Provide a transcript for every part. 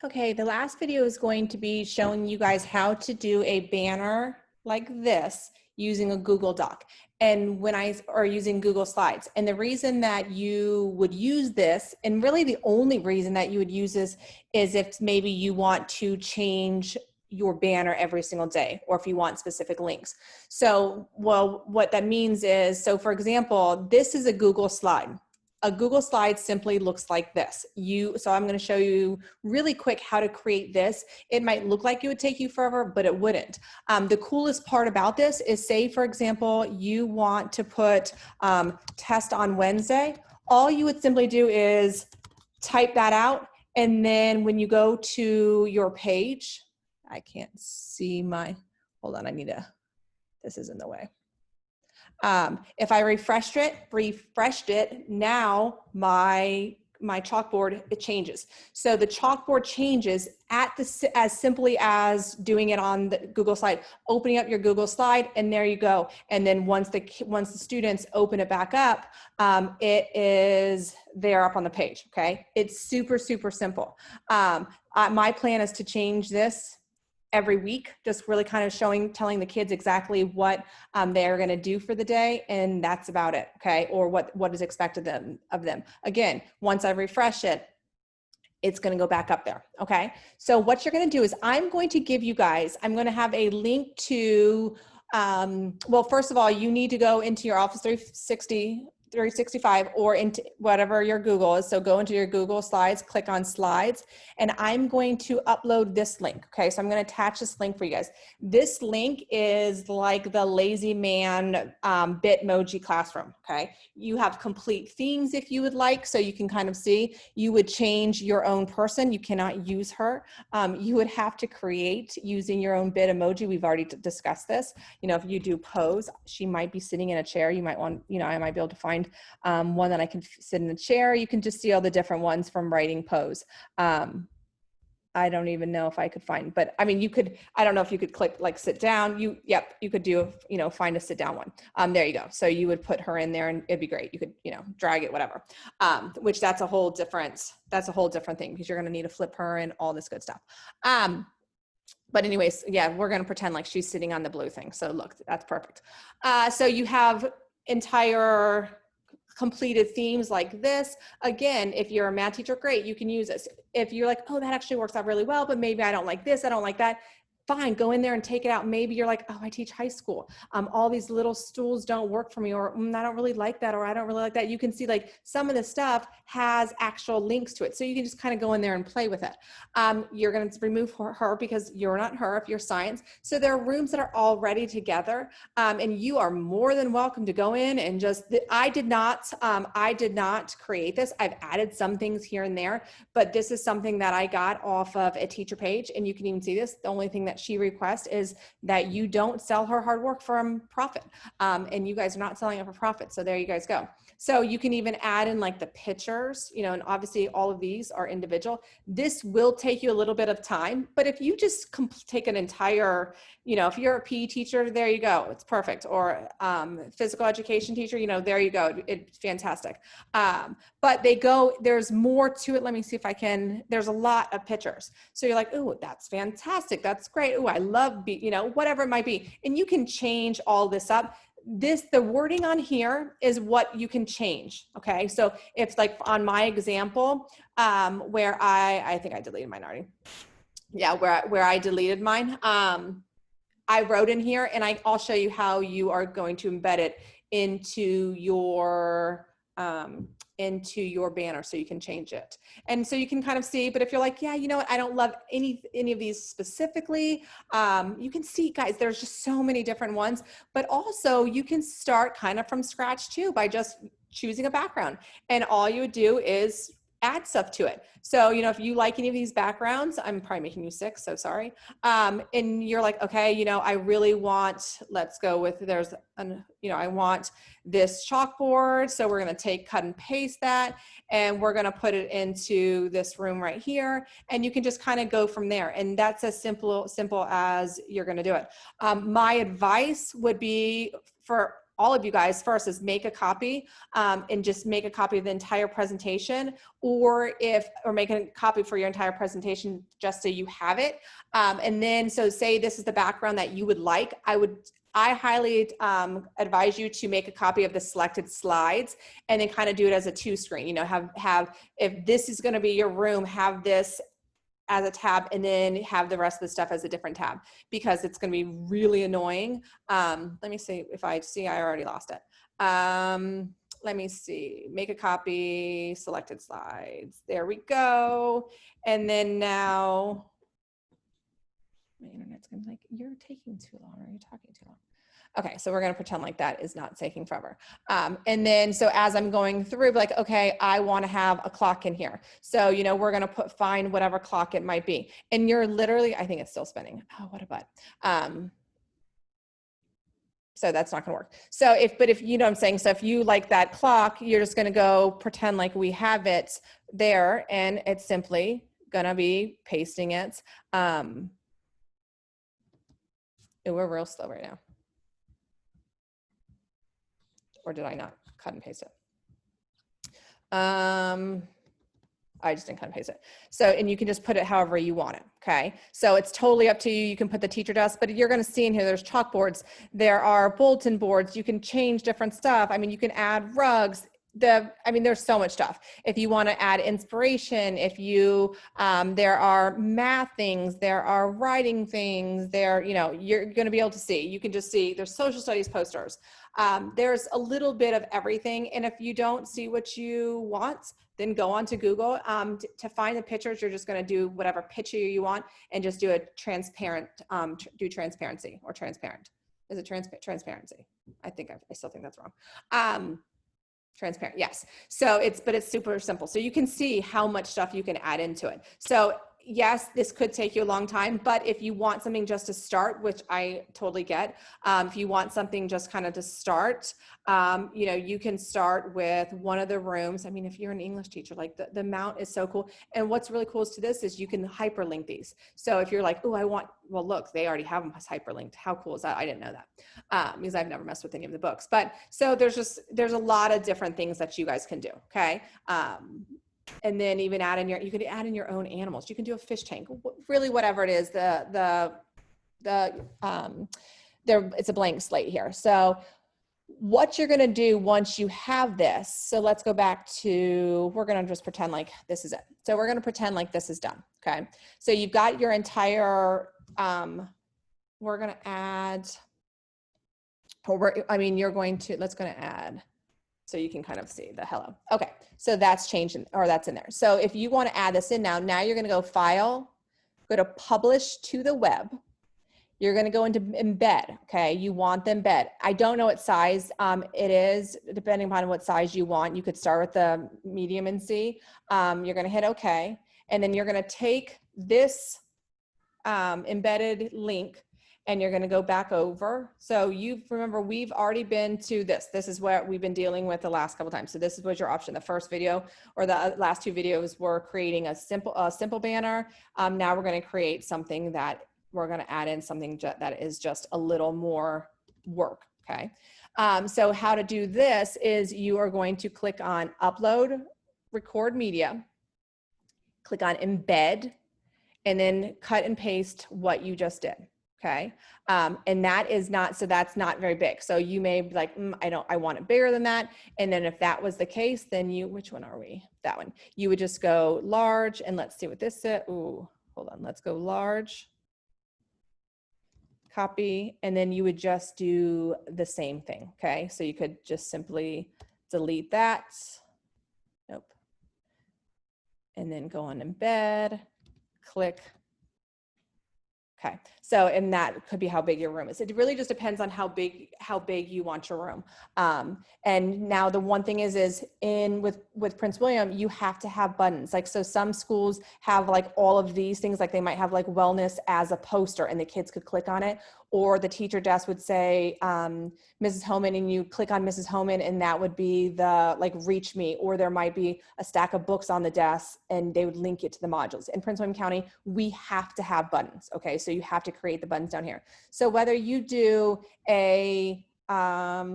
Okay, the last video is going to be showing you guys how to do a banner like this using a Google Doc or using Google Slides. And the reason that you would use this, and really the only reason that you would use this, is if maybe you want to change your banner every single day, or if you want specific links. So, well, what that means is, so for example, this is a Google slide. A Google slide simply looks like this. So I'm going to show you really quick how to create this. It might look like it would take you forever, but it wouldn't. The coolest part about this is, say, for example, you want to put test on Wednesday. All you would simply do is type that out. And then when you go to your page, I can't see hold on, this is in the way. If I refreshed it, now my chalkboard, it changes. So the chalkboard changes as simply as doing it on the Google slide, opening up your Google slide, and there you go. And then once the students open it back up, it is there up on the page, okay? It's super, super simple. My plan is to change this every week, just really kind of telling the kids exactly what they're going to do for the day, and that's about it, okay? Or what is expected of them. Again, once I refresh it, it's going to go back up there, okay? So what you're going to do is I'm going to have a link to, well, first of all, you need to go into your Office 365 or into whatever your Google is. So go into your Google Slides, click on Slides, and I'm going to upload this link. Okay, so I'm going to attach this link for you guys. This link is like the Lazy Man Bitmoji classroom. Okay, you have complete themes if you would like, so you can kind of see. You would change your own person. You cannot use her. You would have to create using your own Bitmoji. We've already discussed this. You know, if you do pose, she might be sitting in a chair. You might want, I might be able to find one that I can sit in a chair. You can just see all the different ones from writing pose. I don't even know if I could find, but I mean, I don't know if you could click like sit down. You could do, find a sit down one. There you go. So you would put her in there and it'd be great. You could, drag it, whatever, which that's a whole different thing, because you're going to need to flip her and all this good stuff. But anyways, yeah, we're going to pretend like she's sitting on the blue thing. So look, that's perfect. So you have entire completed themes like this. Again, if you're a math teacher, great, you can use this. If you're like, oh, that actually works out really well, but maybe I don't like this, I don't like that, fine, go in there and take it out. Maybe you're like, oh, I teach high school. All these little stools don't work for me, or I don't really like that, or I don't really like that. You can see like some of the stuff has actual links to it. So you can just kind of go in there and play with it. You're going to remove her because you're not her if you're science. So there are rooms that are already together, and you are more than welcome to go in and I did not create this. I've added some things here and there, but this is something that I got off of a teacher page, and you can even see this. The only thing that she requests is that you don't sell her hard work for profit, and you guys are not selling it for profit. So there you guys go. So you can even add in like the pictures, and obviously all of these are individual. This will take you a little bit of time, but if you just take an entire, if you're a PE teacher, there you go, it's perfect. Or physical education teacher, there you go, it's fantastic. But there's more to it. Let me see if I can, there's a lot of pictures. So you're like, oh, that's fantastic, that's great. Oh, I love, whatever it might be. And you can change all this up. The wording on here is what you can change. Okay. So if like on my example, where I think I deleted mine already. Yeah. Where I deleted mine, I wrote in here, and I'll show you how you are going to embed it into your banner so you can change it. And so you can kind of see, but if you're like, yeah, you know what, I don't love any of these specifically, you can see, guys, there's just so many different ones, but also you can start kind of from scratch too by just choosing a background, and all you would do is add stuff to it. So, if you like any of these backgrounds, I'm probably making you sick, so sorry. And you're like, okay, I really want, let's go with, I want this chalkboard. So we're going to cut and paste that, and we're going to put it into this room right here. And you can just kind of go from there. And that's as simple as you're going to do it. My advice would be for all of you guys first is make a copy and just make a copy of the entire presentation, or make a copy for your entire presentation just so you have it. And then, so say this is the background that you would like, I highly advise you to make a copy of the selected slides and then kind of do it as a 2-screen, you know, have, if this is going to be your room, have this as a tab and then have the rest of the stuff as a different tab, because it's going to be really annoying. Let me see if I already lost it. Let me see, make a copy, selected slides. There we go. And then now, my internet's gonna be like, you're taking too long, or you're talking too long. Okay, so we're gonna pretend like that is not taking forever. And then, so as I'm going through, like, okay, I wanna have a clock in here. So, you know, we're gonna find whatever clock it might be. And you're literally, I think it's still spinning. Oh, what a butt. So that's not gonna work. So but if you know what I'm saying, so if you like that clock, you're just gonna go pretend like we have it there, and it's simply gonna be pasting it. We're real slow right now. Or did I not cut and paste it? I just didn't cut and paste it. So, and you can just put it however you want it, okay? So it's totally up to you. You can put the teacher desk, but you're gonna see in here, there's chalkboards, there are bulletin boards, you can change different stuff. I mean, you can add rugs. I mean, there's so much stuff. If you want to add inspiration, if you, there are math things, there are writing things, you know, you're going to be able to see, you can just see there's social studies posters. There's a little bit of everything. And if you don't see what you want, then go on to Google to find the pictures. You're just going to do whatever picture you want and just do a transparent, do transparency or transparent. Is it transparency? I still think that's wrong. Transparent, yes. So but it's super simple. So you can see how much stuff you can add into it. So yes, this could take you a long time, but if you want something just to start, which I totally get, if you want something just kind of to start, you know, you can start with one of the rooms. I mean, if you're an English teacher, like the mount is so cool. And what's really cool to this is you can hyperlink these. So if you're like, oh, well, look, they already have them hyperlinked. How cool is that? I didn't know that because I've never messed with any of the books. But so there's a lot of different things that you guys can do, okay? And then even you could add in your own animals. You can do a fish tank, really whatever it is, it's a blank slate here. So what you're gonna do once you have this, so let's go back to, we're gonna just pretend like this is it. So we're gonna pretend like this is done, okay? So you've got your entire, we're gonna add, let's gonna add, so you can kind of see the hello. Okay, so that's changed, or that's in there. So if you want to add this in now you're going to go File, go to Publish to the Web. You're going to go into Embed, okay? You want the embed. I don't know what size it is, depending upon what size you want. You could start with the medium and see. You're going to hit OK, and then you're going to take this embedded link, and you're going to go back over. So remember, we've already been to this. This is what we've been dealing with the last couple times. So this was your option. The first video or the last 2 videos were creating a simple banner. Now we're going to create something that we're going to add in something that is just a little more work. Okay. So how to do this is you are going to click on Upload, Record Media, click on Embed, and then cut and paste what you just did. Okay. And that's not very big. So you may be like, I want it bigger than that. And then if that was the case, then which one are we? That one. You would just go large, and let's see what this is. Ooh, hold on. Let's go large, copy, and then you would just do the same thing. Okay. So you could just simply delete that. Nope. And then go on Embed, click. Okay, so, and that could be how big your room is. It really just depends on how big you want your room. And now the one thing is with Prince William, you have to have buttons. Like, so some schools have like all of these things, like they might have like wellness as a poster and the kids could click on it, or the teacher desk would say Mrs. Homan, and you click on Mrs. Homan, and that would be the like reach me, or there might be a stack of books on the desk and they would link it to the modules. In Prince William County, we have to have buttons. Okay, so you have to create the buttons down here. So whether you do a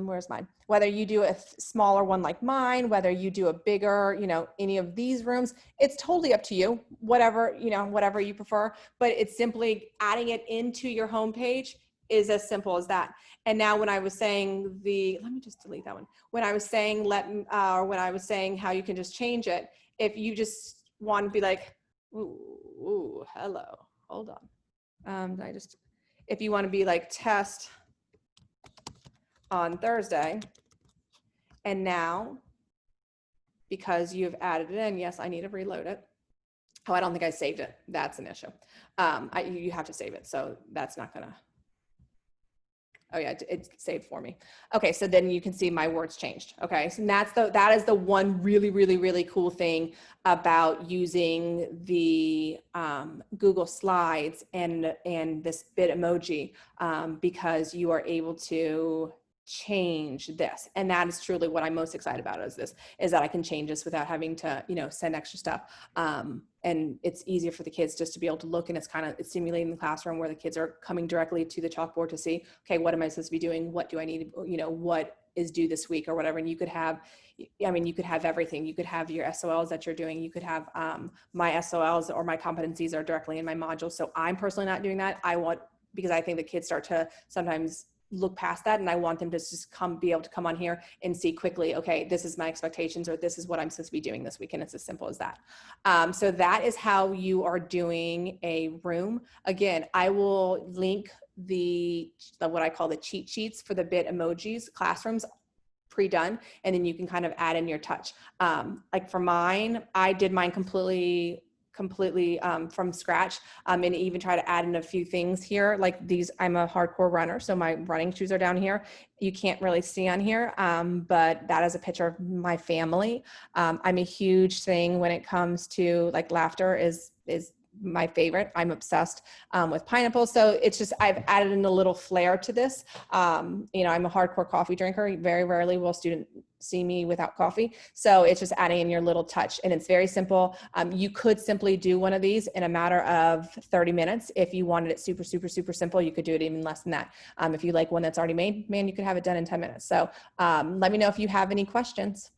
where's mine? Whether you do a smaller one like mine, whether you do a bigger, you know, any of these rooms, it's totally up to you, whatever, you know, whatever you prefer, but it's simply adding it into your homepage is as simple as that. And now when I was saying let me just delete that one. When I was saying, when I was saying how you can just change it, if you just want to be like, ooh, hello, hold on. If you want to be like test on Thursday, and now because you've added it in, yes, I need to reload it. Oh, I don't think I saved it. That's an issue. You have to save it, so that's not gonna. Oh yeah, it's saved for me. Okay, so then you can see my words changed. Okay, so that is the one really, really, really cool thing about using the Google Slides and this Bitmoji, because you are able to change this, and that is truly what I'm most excited about is that I can change this without having to, you know, send extra stuff, and it's easier for the kids just to be able to look, and it's stimulating the classroom where the kids are coming directly to the chalkboard to see, okay, what am I supposed to be doing, what do I need, you know, what is due this week or whatever. And you could have, I mean, you could have everything. You could have your SOLs that you're doing. You could have my SOLs or my competencies are directly in my module. So I'm personally not doing that. Because I think the kids start to sometimes look past that, and I want them to just be able to come on here and see quickly, okay, this is my expectations, or this is what I'm supposed to be doing this week. And it's as simple as that. So that is how you are doing a room. Again, I will link what I call the cheat sheets for the Bitmojis classrooms pre-done, and then you can kind of add in your touch. Like for mine, I did mine completely from scratch, and even try to add in a few things here like these. I'm a hardcore runner, so my running shoes are down here. You can't really see on here, but that is a picture of my family. I'm a huge thing when it comes to like laughter is my favorite. I'm obsessed with pineapples. So it's just, I've added in a little flair to this. You know, I'm a hardcore coffee drinker. Very rarely will a student see me without coffee. So it's just adding in your little touch, and it's very simple. You could simply do one of these in a matter of 30 minutes. If you wanted it super, super, super simple, you could do it even less than that. If you like one that's already made, man, you could have it done in 10 minutes. So let me know if you have any questions.